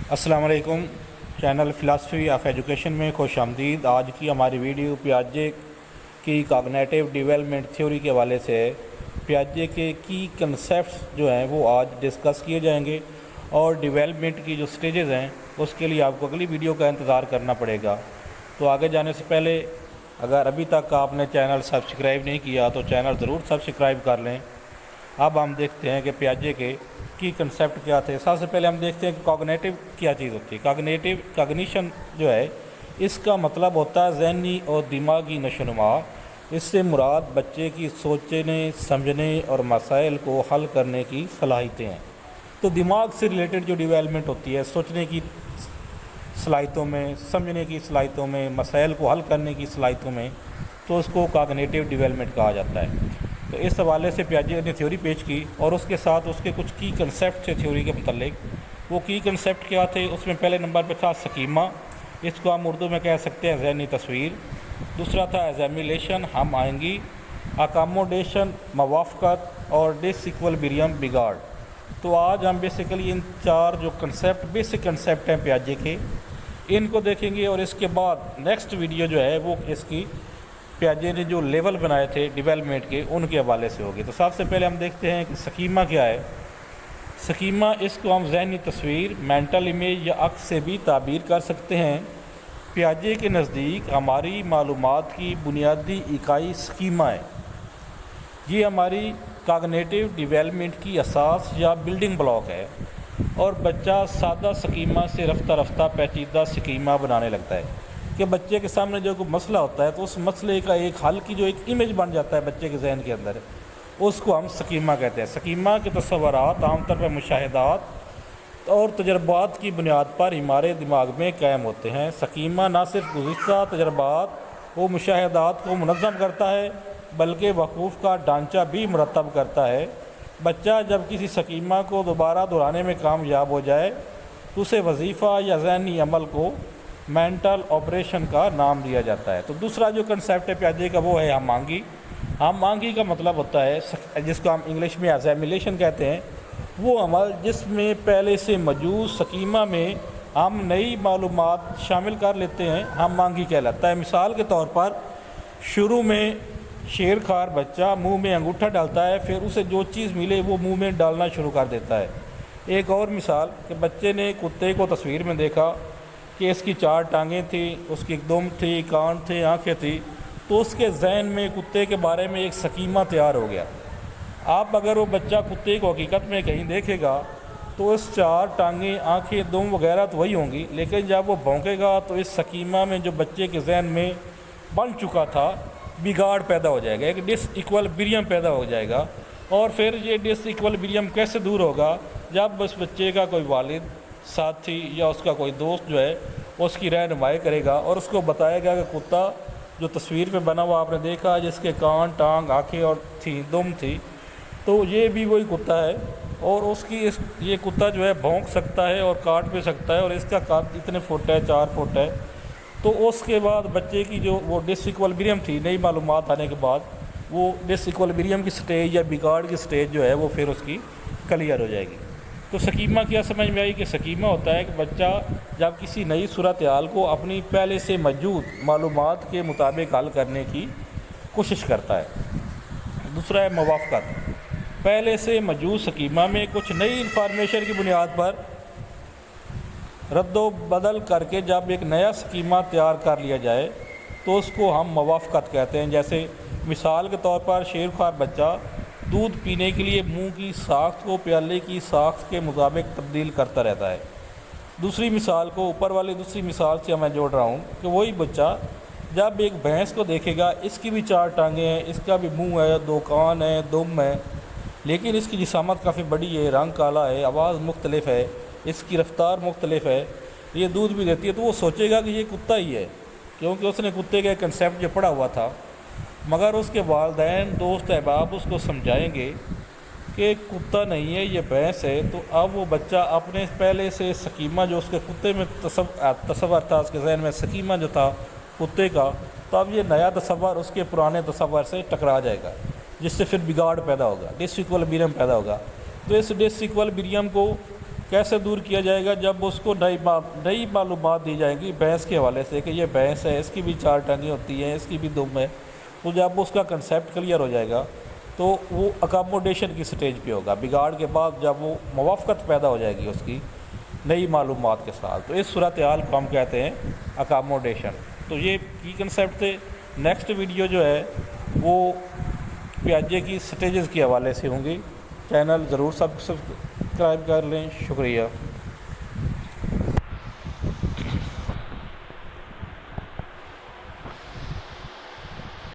السلام علیکم۔ Channel philosophy of education میں خوش آمدید۔ آج کی ہماری ویڈیو پیاجے کی کاگنیٹیو ڈیولپمنٹ تھیوری کے حوالے سے ہے۔ پیاجے کے کی کنسیپٹس جو ہیں وہ آج ڈسکس کیے جائیں گے، اور ڈیولپمنٹ کی جو سٹیجز ہیں اس کے لیے آپ کو اگلی ویڈیو کا انتظار کرنا پڑے گا۔ تو آگے جانے سے پہلے اگر ابھی تک آپ نے چینل سبسکرائب نہیں کیا تو چینل ضرور سبسکرائب کر لیں۔ اب ہم دیکھتے ہیں کہ پیاجے کے کی کنسیپٹ کیا تھے۔ سب سے پہلے ہم دیکھتے ہیں کہ کوگنیٹو کیا چیز ہوتی ہے۔ کوگنیشن جو ہے اس کا مطلب ہوتا ہے ذہنی اور دماغی نشوونما۔ اس سے مراد بچے کی سوچنے، سمجھنے اور مسائل کو حل کرنے کی صلاحیتیں ہیں۔ تو دماغ سے ریلیٹڈ جو ڈیولپمنٹ ہوتی ہے سوچنے کی صلاحیتوں میں، سمجھنے کی صلاحیتوں میں، مسائل کو حل کرنے کی صلاحیتوں میں، تو اس کو کوگنیٹیو ڈیولپمنٹ کہا جاتا ہے۔ تو اس حوالے سے پیاجے نے تھیوری پیش کی، اور اس کے ساتھ اس کے کچھ کی کنسیپٹ تھے تھیوری کے متعلق۔ وہ کی کنسیپٹ کیا تھے؟ اس میں پہلے نمبر پہ تھا سکیمہ، اس کو ہم اردو میں کہہ سکتے ہیں ذہنی تصویر۔ دوسرا تھا ایزیمیلیشن، ہم آہنگی، اکاموڈیشن موافقت، اور ڈس ایکویلیبریم بگاڑ۔ تو آج ہم بیسیکلی ان چار جو کنسیپٹ بیسک کنسیپٹ ہیں پیاجے کے، ان کو دیکھیں گے، اور اس کے بعد نیکسٹ ویڈیو جو ہے وہ اس کی پیاجے نے جو لیول بنائے تھے ڈیولپمنٹ کے ان کے حوالے سے ہوگی۔ تو سب سے پہلے ہم دیکھتے ہیں کہ سکیمہ کیا ہے۔ سکیمہ، اس کو ہم ذہنی تصویر، مینٹل امیج یا عکس سے بھی تعبیر کر سکتے ہیں۔ پیاجے کے نزدیک ہماری معلومات کی بنیادی اکائی سکیمہ ہے۔ یہ ہماری کاگنیٹیو ڈیولپمنٹ کی اساس یا بلڈنگ بلاک ہے، اور بچہ سادہ سکیمہ سے رفتہ رفتہ پیچیدہ سکیمہ بنانے لگتا ہے۔ کہ بچے کے سامنے جو کوئی مسئلہ ہوتا ہے تو اس مسئلے کا ایک حل کی جو ایک امیج بن جاتا ہے بچے کے ذہن کے اندر، اس کو ہم سکیمہ کہتے ہیں۔ سکیمہ کے تصورات عام طور پر مشاہدات اور تجربات کی بنیاد پر ہمارے دماغ میں قائم ہوتے ہیں۔ سکیمہ نہ صرف گزشتہ تجربات و مشاہدات کو منظم کرتا ہے بلکہ وقوف کا ڈھانچہ بھی مرتب کرتا ہے۔ بچہ جب کسی سکیمہ کو دوبارہ دہرانے میں کامیاب ہو جائے تو اسے وظیفہ یا ذہنی عمل کو مینٹل آپریشن کا نام دیا جاتا ہے۔ تو دوسرا جو کنسیپٹ ہے پیاجے کا وہ ہے ہم آہنگی۔ ہم آہنگی کا مطلب ہوتا ہے جس کو ہم انگلش میں ایزیمیلیشن کہتے ہیں، وہ عمل جس میں پہلے سے موجود سکیمہ میں ہم نئی معلومات شامل کر لیتے ہیں، ہم آہنگی کہلاتا ہے۔ مثال کے طور پر شروع میں شیر خوار بچہ منہ میں انگوٹھا ڈالتا ہے، پھر اسے جو چیز ملے وہ منہ میں ڈالنا شروع کر دیتا ہے۔ ایک اور مثال کہ بچے نے کتے کو تصویر میں دیکھا کہ اس کی 4 ٹانگیں تھیں، اس کی ایک دم تھی، کان تھے، آنکھیں تھیں، تو اس کے ذہن میں کتے کے بارے میں ایک سکیمہ تیار ہو گیا۔ اب اگر وہ بچہ کتے کو حقیقت میں کہیں دیکھے گا تو اس 4 ٹانگیں، آنکھیں، دم وغیرہ تو وہی ہوں گی، لیکن جب وہ بھونکے گا تو اس سکیمہ میں جو بچے کے ذہن میں بن چکا تھا بگاڑ پیدا ہو جائے گا، ایک ڈس ایکویلیبریم پیدا ہو جائے گا۔ اور پھر یہ ڈس ایکویلیبریم کیسے دور ہوگا؟ جب اس بچے کا کوئی والد، ساتھی یا اس کا کوئی دوست جو ہے اس کی رہنمائی کرے گا اور اس کو بتائے گا کہ کتا جو تصویر پہ بنا ہوا آپ نے دیکھا جس کے کان، ٹانگ، آنکھیں اور تھیں، دم تھی، تو یہ بھی وہی کتا ہے، اور یہ کتا جو ہے بھونک سکتا ہے اور کاٹ بھی سکتا ہے، اور اس کا قد اتنے فٹ ہے، 4 فٹ ہے۔ تو اس کے بعد بچے کی جو وہ ڈس ایکویلیبریم تھی، نئی معلومات آنے کے بعد وہ ڈس ایکویلیبریم کی سٹیج یا بگاڑ کی سٹیج جو ہے وہ پھر اس کی کلیئر ہو جائے گی۔ تو سکیمہ کیا سمجھ میں آئی؟ کہ سکیمہ ہوتا ہے کہ بچہ جب کسی نئی صورتحال کو اپنی پہلے سے موجود معلومات کے مطابق حل کرنے کی کوشش کرتا ہے۔ دوسرا ہے موافقت۔ پہلے سے موجود سکیمہ میں کچھ نئی انفارمیشن کی بنیاد پر رد و بدل کر کے جب ایک نیا سکیمہ تیار کر لیا جائے تو اس کو ہم موافقت کہتے ہیں۔ جیسے مثال کے طور پر شیر خوار بچہ دودھ پینے کے لیے منہ کی ساخت کو پیالے کی ساخت کے مطابق تبدیل کرتا رہتا ہے۔ دوسری مثال کو اوپر والی دوسری مثال سے میں جوڑ رہا ہوں کہ وہی بچہ جب ایک بھینس کو دیکھے گا، اس کی بھی 4 ٹانگیں ہیں، اس کا بھی منہ ہے، 2 کان ہیں، دم ہے، لیکن اس کی جسامت کافی بڑی ہے، رنگ کالا ہے، آواز مختلف ہے، اس کی رفتار مختلف ہے، یہ دودھ بھی دیتی ہے، تو وہ سوچے گا کہ یہ کتا ہی ہے، کیونکہ اس نے کتے کا کنسیپٹ جو پڑھا ہوا تھا۔ مگر اس کے والدین، دوست، احباب اس کو سمجھائیں گے کہ کتا نہیں ہے، یہ بھینس ہے، تو اب وہ بچہ اپنے پہلے سے سکیمہ جو اس کے کتے میں تصور تھا، اس کے ذہن میں سکیمہ جو تھا کتے کا، تو اب یہ نیا تصور اس کے پرانے تصور سے ٹکرا جائے گا، جس سے پھر بگاڑ پیدا ہوگا، ڈس ایکویلیبریم پیدا ہوگا۔ تو اس ڈس ایکویلیبریم کو کیسے دور کیا جائے گا؟ جب اس کو نئی معلومات دی جائیں گی بھینس کے حوالے سے کہ یہ بھینس ہے، اس کی بھی 4 ٹانگیں ہوتی ہیں، اس کی بھی دم ہے، تو جب اس کا کنسیپٹ کلیئر ہو جائے گا تو وہ اکاموڈیشن کی سٹیج پہ ہوگا۔ بگاڑ کے بعد جب وہ موافقت پیدا ہو جائے گی اس کی نئی معلومات کے ساتھ، تو اس صورتحال کو ہم کہتے ہیں اکاموڈیشن۔ تو یہ کی کنسیپٹ تھے۔ نیکسٹ ویڈیو جو ہے وہ پیاجے کی سٹیجز کے حوالے سے ہوں گی۔ چینل ضرور سبسکرائب کر لیں۔ شکریہ۔